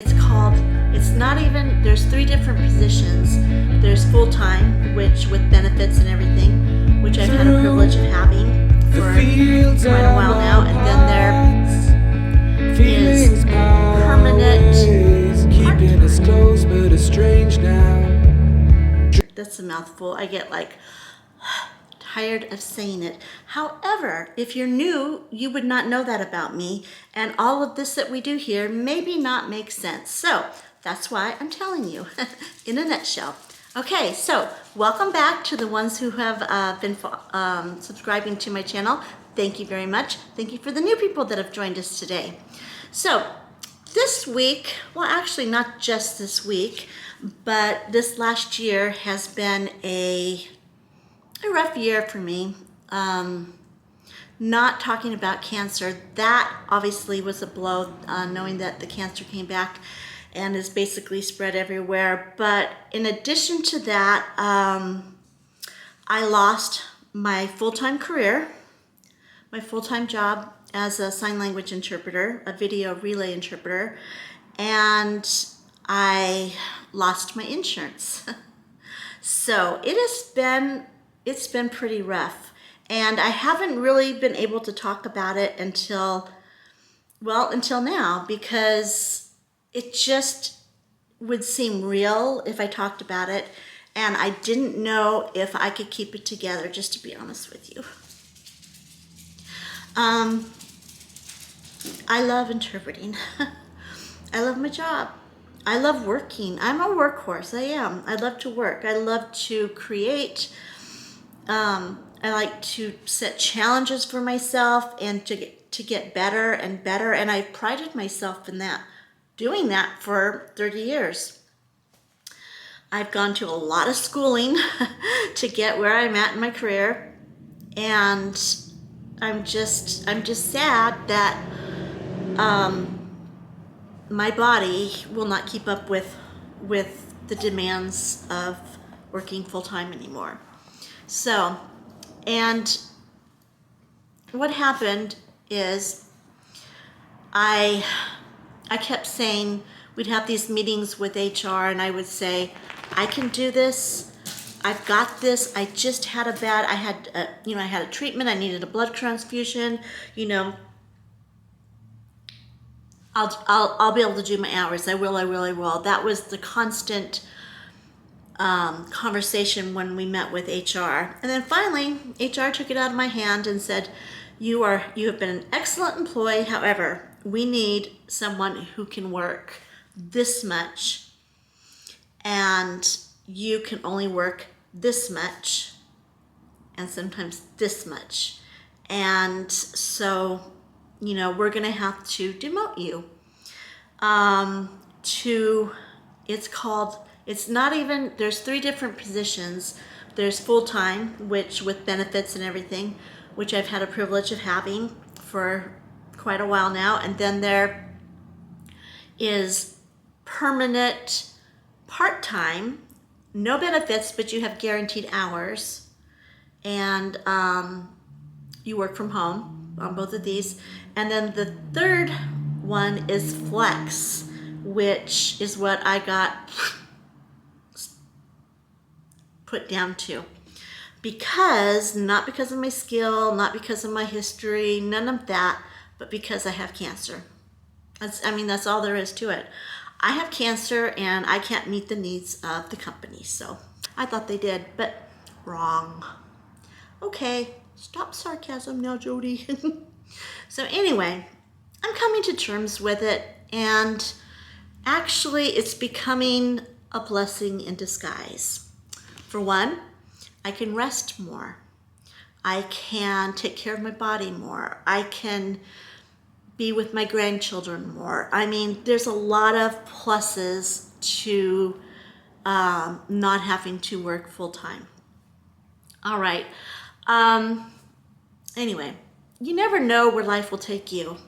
It's not even, there's 3 different positions. There's full-time, which with benefits and everything, which I've had a privilege of having for quite a while now. And then there is permanent keeping us close, but it's strange now. That's a mouthful. I get like tired of saying it. However, if you're new, you would not know that about me, and all of this that we do here maybe not make sense. So that's why I'm telling you in a nutshell. Okay, so welcome back to the ones who have been subscribing to my channel. Thank you very much. Thank you for the new people that have joined us today. So this week, well, actually not just this week, but this last year has been a rough year for me. Not talking about cancer, that obviously was a blow, knowing that the cancer came back and is basically spread everywhere. But in addition to that, I lost my full-time career, my full-time job as a sign language interpreter, a video relay interpreter, and I lost my insurance. So it's been pretty rough, and I haven't really been able to talk about it until now, because it just would seem real if I talked about it, and I didn't know if I could keep it together, just to be honest with you. I love interpreting. I love my job. I love working. I'm a workhorse. I am. I love to work. I love to create. I like to set challenges for myself and to get better and better. And I prided myself in that, doing that for 30 years. I've gone to a lot of schooling to get where I'm at in my career. And I'm just sad that my body will not keep up with the demands of working full-time anymore. So, and what happened is I kept saying, we'd have these meetings with HR, and I would say, I can do this. I've got this. I just had I had a treatment. I needed a blood transfusion. I'll be able to do my hours. I will. That was the constant conversation when we met with HR. And then finally, HR took it out of my hand and said, you have been an excellent employee. However, we need someone who can work this much, and you can only work this much, and sometimes this much. And so, we're going to have to demote you it's not even, there's 3 different positions. There's full-time, which with benefits and everything, which I've had a privilege of having for quite a while now. And then there is permanent part-time, no benefits, but you have guaranteed hours, and you work from home on both of these. And then the third one is flex, which is what I got put down to, not because of my skill, not because of my history, none of that, but because I have cancer. That's all there is to it. I have cancer and I can't meet the needs of the company. So I thought they did, but wrong. Okay, stop sarcasm now, Jody. So anyway, I'm coming to terms with it, and actually it's becoming a blessing in disguise. For one, I can rest more. I can take care of my body more. I can be with my grandchildren more. There's a lot of pluses to not having to work full-time. All right. Anyway, you never know where life will take you.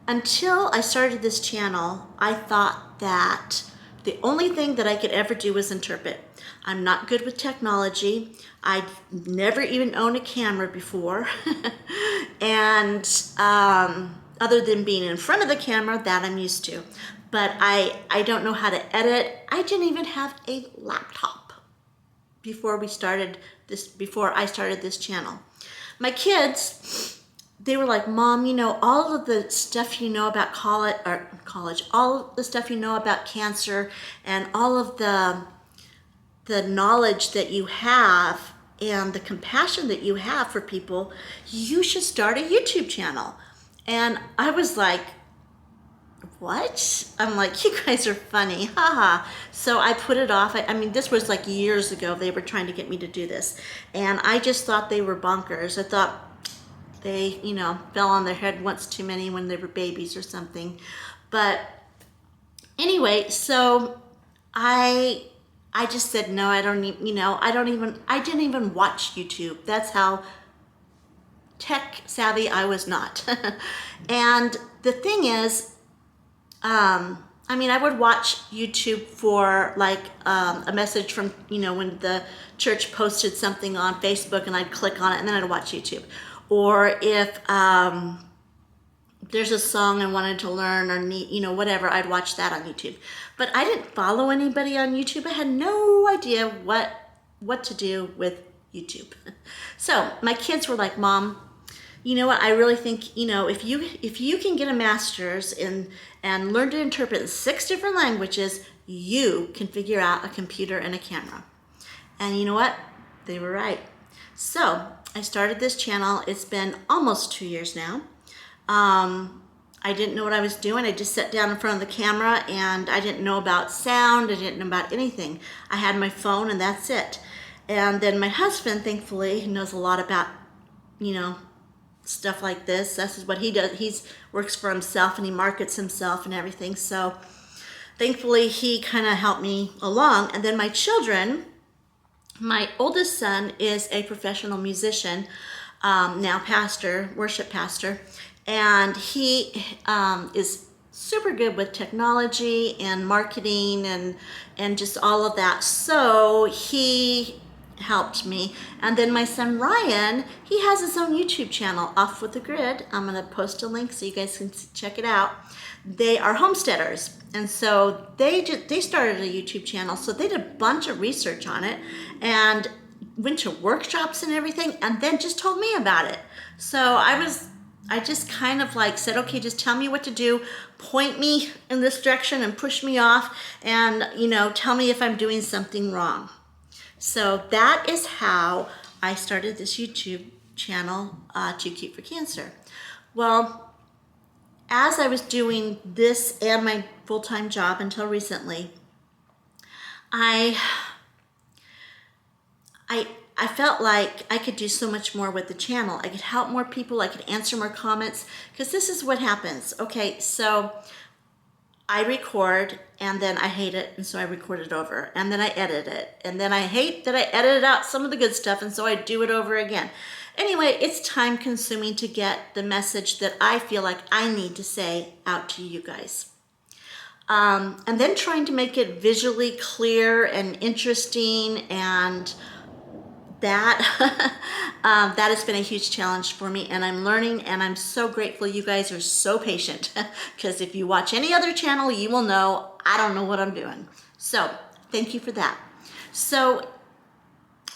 Until I started this channel, I thought that the only thing that I could ever do was interpret. I'm not good with technology. I'd never even owned a camera before. And other than being in front of the camera, that I'm used to. But I don't know how to edit. I didn't even have a laptop before I started this channel. My kids, they were like, Mom, you know, all of the stuff you know about college, all the stuff you know about cancer, and all of the knowledge that you have and the compassion that you have for people, you should start a YouTube channel. And I was like, what? I'm like, you guys are funny, haha. So I put it off. I mean, this was like years ago. They were trying to get me to do this. And I just thought they were bonkers. I thought they, you know, fell on their head once too many when they were babies or something. But anyway, so I just said, no, I don't need, you know, I didn't even watch YouTube. That's how tech savvy I was not. And the thing is, I mean, I would watch YouTube for like a message from, you know, when the church posted something on Facebook, and I'd click on it and then I'd watch YouTube. Or if there's a song I wanted to learn or need, you know, whatever, I'd watch that on YouTube. But I didn't follow anybody on YouTube. I had no idea what to do with YouTube. So my kids were like, Mom, you know what, I really think, you know, if you can get a master's and learn to interpret 6 different languages, you can figure out a computer and a camera. And you know what? They were right. So I started this channel. It's been almost 2 years now. I didn't know what I was doing. I just sat down in front of the camera, and I didn't know about sound. I didn't know about anything. I had my phone, and that's it. And then my husband, thankfully, knows a lot about, you know, stuff like this. This is what he does. He works for himself, and he markets himself and everything. So thankfully, he kind of helped me along. And then my children, my oldest son is a professional musician, now pastor, worship pastor, and he is super good with technology and marketing and just all of that. So he helped me. And then my son Ryan, he has his own YouTube channel, Off with the Grid. I'm going to post a link so you guys can check it out. They are homesteaders, and so they started a YouTube channel. So they did a bunch of research on it and went to workshops and everything, and then just told me about it. So I just kind of like said, okay, just tell me what to do, point me in this direction and push me off, and, you know, tell me if I'm doing something wrong. So that is how I started this YouTube channel, Too Cute for Cancer. Well, as I was doing this and my full-time job until recently, I felt like I could do so much more with the channel. I could help more people. I could answer more comments, because this is what happens. Okay, so I record, and then I hate it, and so I record it over, and then I edit it, and then I hate that I edited out some of the good stuff, and so I do it over again. Anyway, it's time consuming to get the message that I feel like I need to say out to you guys. And then trying to make it visually clear and interesting, and that that has been a huge challenge for me, and I'm learning, and I'm so grateful you guys are so patient, because if you watch any other channel, you will know I don't know what I'm doing. So thank you for that. So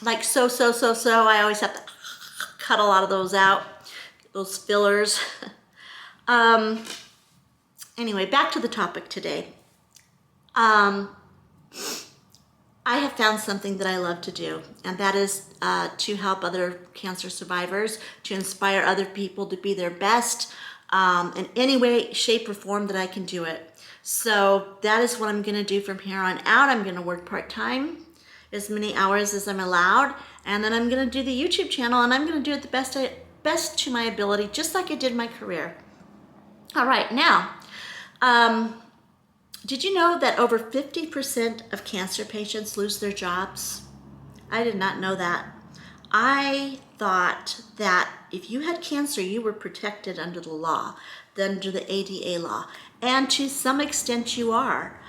like so I always have to cut a lot of those out, those fillers. Anyway, back to the topic today. I have found something that I love to do, and that is to help other cancer survivors, to inspire other people to be their best in any way, shape, or form that I can do it. So that is what I'm going to do from here on out. I'm going to work part-time, as many hours as I'm allowed, and then I'm going to do the YouTube channel, and I'm going to do it the best to my ability, just like I did my career. All right, now, did you know that over 50% of cancer patients lose their jobs? I did not know that. I thought that if you had cancer, you were protected under the law, under the ADA law. And to some extent you are,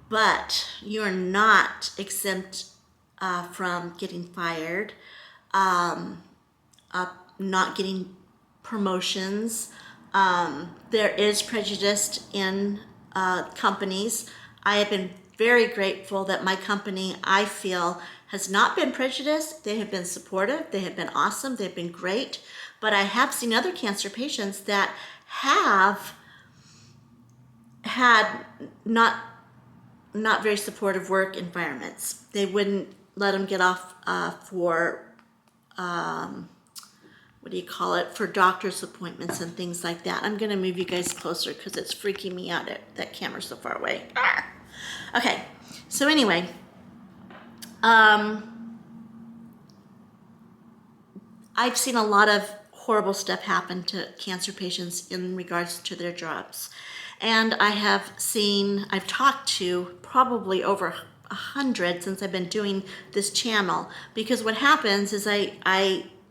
but you are not exempt from getting fired, not getting promotions, There is prejudice in companies. I have been very grateful that my company, I feel, has not been prejudiced. They have been supportive. They have been awesome. They've been great. But I have seen other cancer patients that have had not very supportive work environments. They wouldn't let them get off for what do you call it, for doctor's appointments and things like that. I'm gonna move you guys closer because it's freaking me out. That camera's so far away. Arr! Okay, so anyway, I've seen a lot of horrible stuff happen to cancer patients in regards to their jobs. And I've talked to probably over 100 since I've been doing this channel, because what happens is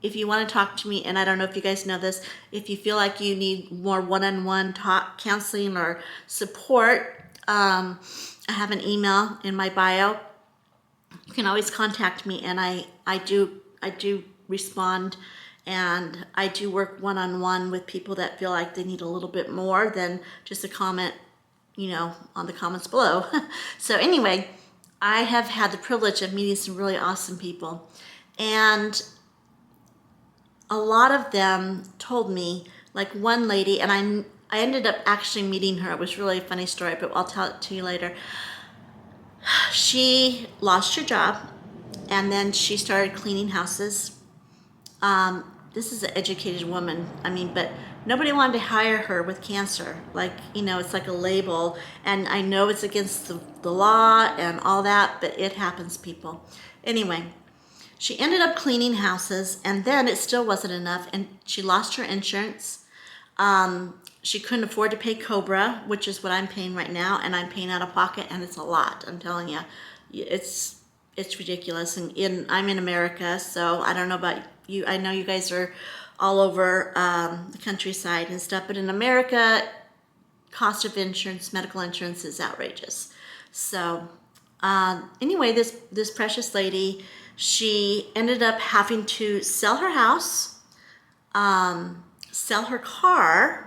if you want to talk to me, and I don't know if you guys know this, if you feel like you need more one-on-one talk, counseling, or support, I have an email in my bio. You can always contact me, and I do respond, and I do work one-on-one with people that feel like they need a little bit more than just a comment, on the comments below. So anyway, I have had the privilege of meeting some really awesome people, and a lot of them told me, like one lady, and I ended up actually meeting her. It was really a funny story, but I'll tell it to you later. She lost her job, and then she started cleaning houses. This is an educated woman, but nobody wanted to hire her with cancer. It's like a label, and I know it's against the law and all that, but it happens, people. Anyway, she ended up cleaning houses, and then it still wasn't enough, and she lost her insurance. She couldn't afford to pay Cobra, which is what I'm paying right now, and I'm paying out of pocket, and it's a lot. I'm telling you, it's ridiculous. And I'm in America, so I don't know about you. I know you guys are all over the countryside and stuff, but in America, cost of insurance, medical insurance, is outrageous. So anyway, this precious lady, she ended up having to sell her house, sell her car,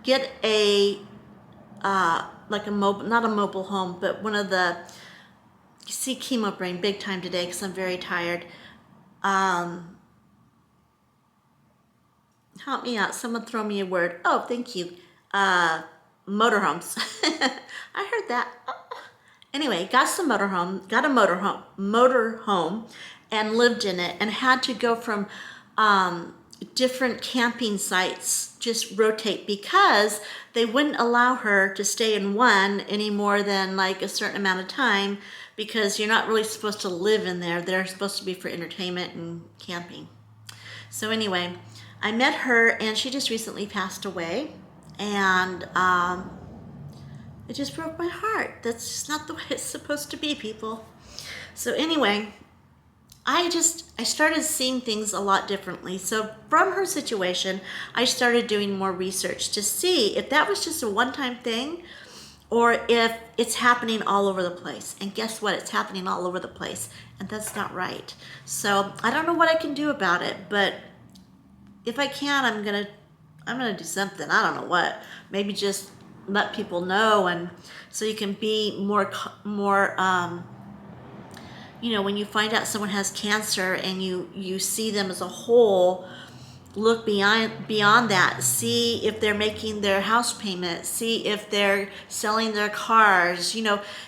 get a like a mobile, not a mobile home, but one of the, you see chemo brain big time today because I'm very tired. Help me out. Someone throw me a word. Oh, thank you. Motorhomes. I heard that. Anyway, got a motorhome, and lived in it, and had to go from different camping sites, just rotate, because they wouldn't allow her to stay in one any more than like a certain amount of time, because you're not really supposed to live in there. They're supposed to be for entertainment and camping. So anyway, I met her, and she just recently passed away, and it just broke my heart. That's just not the way it's supposed to be, people. So anyway, I started seeing things a lot differently. So from her situation, I started doing more research to see if that was just a one-time thing, or if it's happening all over the place. And guess what? It's happening all over the place, and that's not right. So I don't know what I can do about it, but if I can, I'm gonna do something. I don't know what. Maybe just let people know, and so you can be more when you find out someone has cancer and you see them as a whole, look beyond that. See if they're making their house payment. See if they're selling their cars.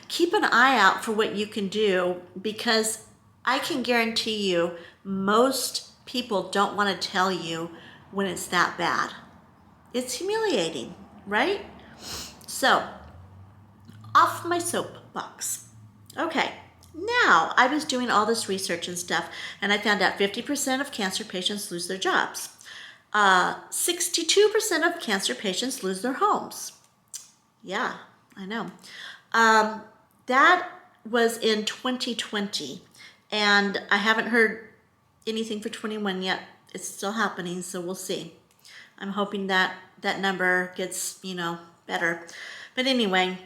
Keep an eye out for what you can do, because I can guarantee you most people don't want to tell you when it's that bad. It's humiliating, right? So, off my soapbox. Okay, now I was doing all this research and stuff, and I found out 50% of cancer patients lose their jobs. 62% of cancer patients lose their homes. Yeah, I know. That was in 2020, and I haven't heard anything for 21 yet. It's still happening, so we'll see. I'm hoping that number gets, better. But anyway,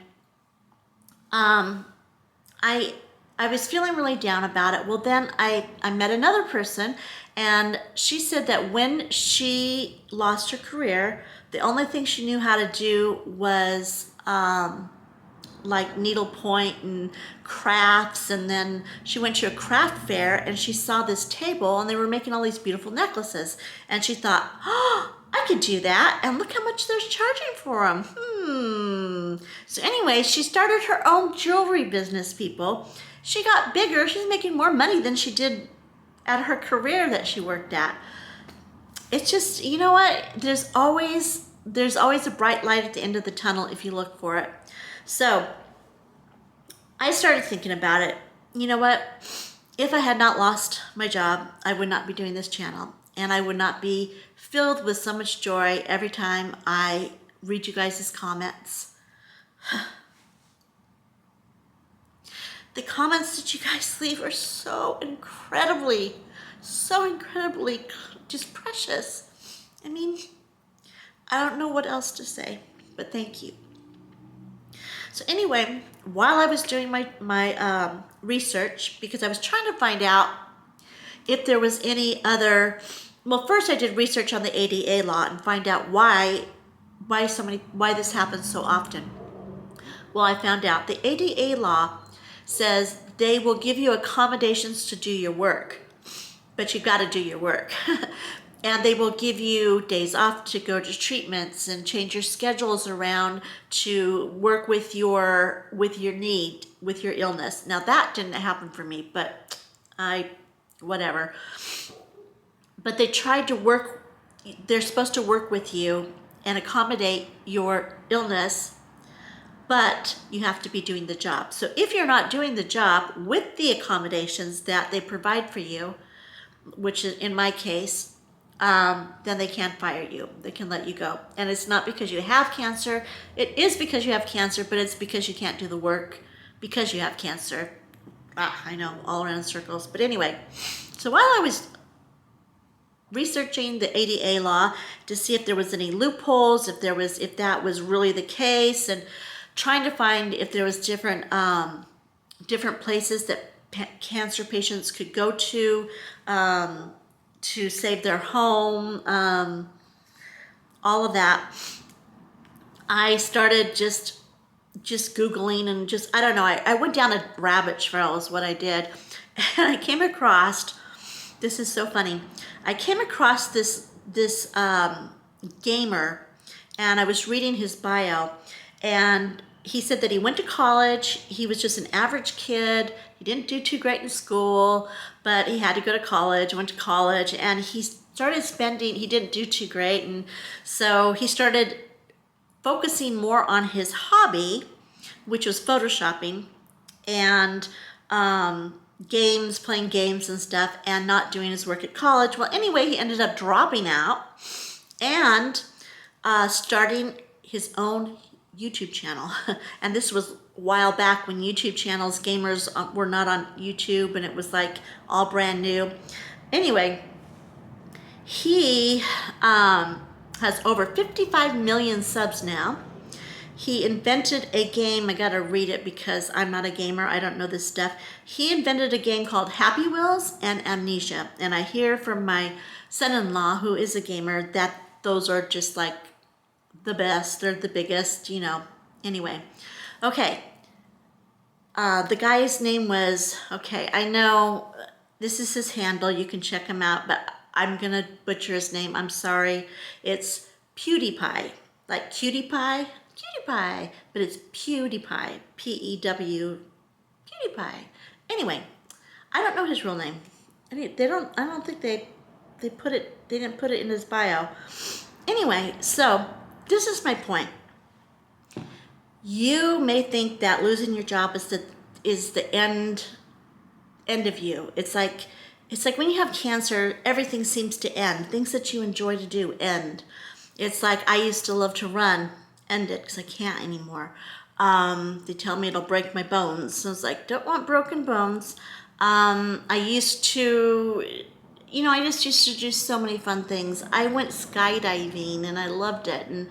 I I was feeling really down about it. Well, then I met another person, and she said that when she lost her career, the only thing she knew how to do was like needlepoint and crafts. And then she went to a craft fair and she saw this table and they were making all these beautiful necklaces. And she thought, oh, I could do that. And look how much they're charging for them. So anyway, she started her own jewelry business, people. She got bigger. She's making more money than she did at her career that she worked at. It's just, you know what? There's always a bright light at the end of the tunnel if you look for it. So I started thinking about it. You know what? If I had not lost my job, I would not be doing this channel, and I would not be filled with so much joy every time I read you guys' comments. The comments that you guys leave are so incredibly just precious. I mean, I don't know what else to say, but thank you. So anyway, while I was doing my research, because I was trying to find out if there was any other, well, first I did research on the ADA law and find out why this happens so often. Well, I found out the ADA law says they will give you accommodations to do your work, but you've got to do your work. And they will give you days off to go to treatments and change your schedules around to work with your need, with your illness. Now that didn't happen for me, but whatever. But they tried to work, they're supposed to work with you and accommodate your illness, but you have to be doing the job. So if you're not doing the job with the accommodations that they provide for you, which is in my case, then they can't fire you. They can let you go. And it's not because you have cancer. It is because you have cancer, but it's because you can't do the work because you have cancer. I know, all around in circles. But anyway, so while I was researching the ADA law to see if there was any loopholes, if that was really the case, and trying to find if there was different places that cancer patients could go to save their home, all of that. I started just Googling and I don't know, I went down a rabbit trail is what I did. And I came across, this is so funny, I came across this gamer, and I was reading his bio, and he said that he went to college. He was just an average kid. He didn't do too great in school, but he had to go to college, went to college, and he started spending, he didn't do too great. And so he started focusing more on his hobby, which was photoshopping and games, playing games and stuff, and not doing his work at college. Well, anyway, he ended up dropping out and starting his own YouTube channel. And this was a while back when YouTube channels, gamers were not on YouTube, and it was like all brand new. Anyway, he has over 55 million subs now. He invented a game, I gotta read it because I'm not a gamer, I don't know this stuff. He invented a game called Happy Wheels and Amnesia. And I hear from my son-in-law, who is a gamer, that those are just like the best, they're the biggest, you know. Anyway, okay. The guy's name was, okay, I know this is his handle, you can check him out, but I'm gonna butcher his name, I'm sorry. It's PewDiePie, like cutie pie, but it's PewDiePie, P-E-W, PewDiePie. Anyway, I don't know his real name. I don't think they didn't put it in his bio. Anyway, so this is my point. You may think that losing your job is the end of you. It's like when you have cancer, everything seems to end. Things that you enjoy to do end. It's like I used to love to run, end it because I can't anymore. They tell me it'll break my bones. So I was like, don't want broken bones. I used to, I just used to do so many fun things. I went skydiving and I loved it. And,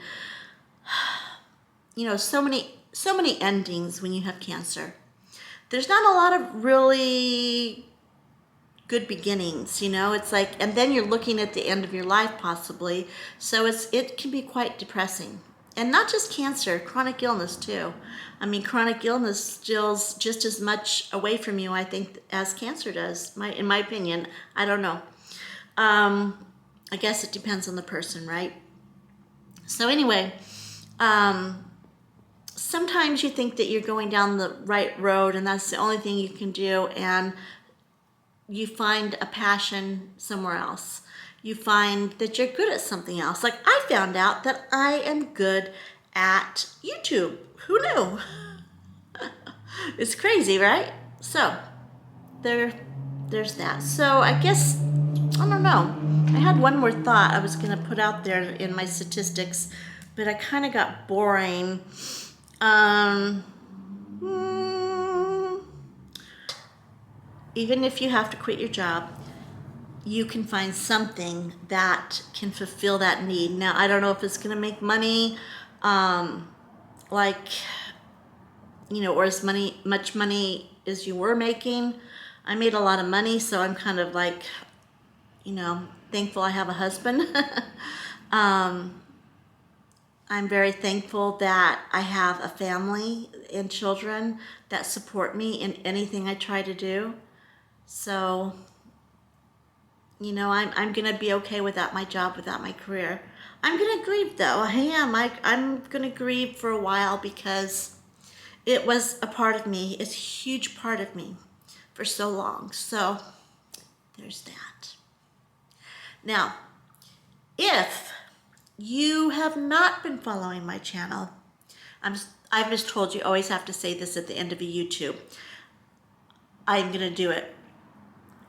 so many endings when you have cancer. there's not a lot of really good beginnings, you know. It's like, and then you're looking at the end of your life possibly, so it can be quite depressing. And not just cancer, chronic illness too. I mean, chronic illness steals just as much away from you, I think, as cancer does, in my opinion. I don't know. I guess it depends on the person, right? So anyway, sometimes you think that you're going down the right road and that's the only thing you can do, and you find a passion somewhere else. You find that you're good at something else. Like, I found out that I am good at YouTube. Who knew? It's crazy, right? So there's that. So I guess, I don't know. I had one more thought I was going to put out there in my statistics, but I kind of got boring. Even if you have to quit your job, you can find something that can fulfill that need. Now, I don't know if it's going to make money, like, you know, or as much money as you were making. I made a lot of money, so I'm kind of like, you know, thankful I have a husband. I'm very thankful that I have a family and children that support me in anything I try to do. So, you know, I'm going to be okay without my job, without my career. I'm going to grieve, though. I am. I'm going to grieve for a while because it was a part of me. It's a huge part of me for so long. So there's that. Now, if you have not been following my channel, I've just told you, always have to say this at the end of a YouTube. I'm going to do it.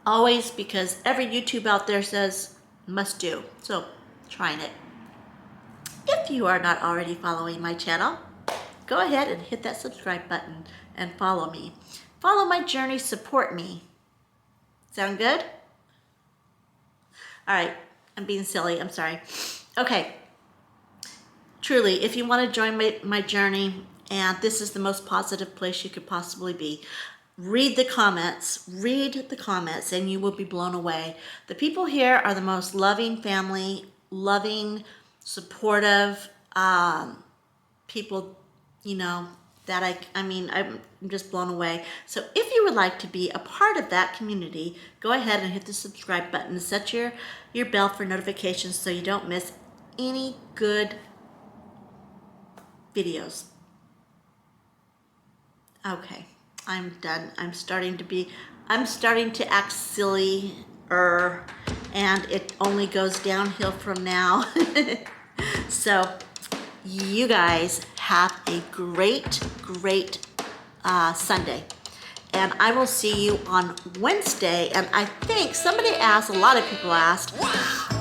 Always, because every YouTube out there says must do. So, trying it. If you are not already following my channel, go ahead and hit that subscribe button and follow me. Follow my journey, support me. Sound good? All right, I'm being silly, I'm sorry. Okay, truly, if you want to join my journey, and this is the most positive place you could possibly be, read the comments, and you will be blown away. The people here are the most loving family, loving, supportive people, you know, that I mean, I'm just blown away. So if you would like to be a part of that community, go ahead and hit the subscribe button. Set your bell for notifications so you don't miss any good videos. Okay, I'm done. I'm starting to act silly, and it only goes downhill from now. So you guys have a great Sunday, and I will see you on Wednesday. And I think somebody asked, a lot of people asked,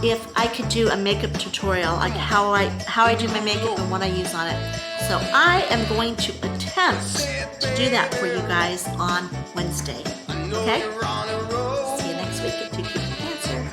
if I could do a makeup tutorial, like how I do my makeup and what I use on it. So I am going to attempt to do that for you guys on Wednesday. Okay? See you next week at 2 Cute Cancer.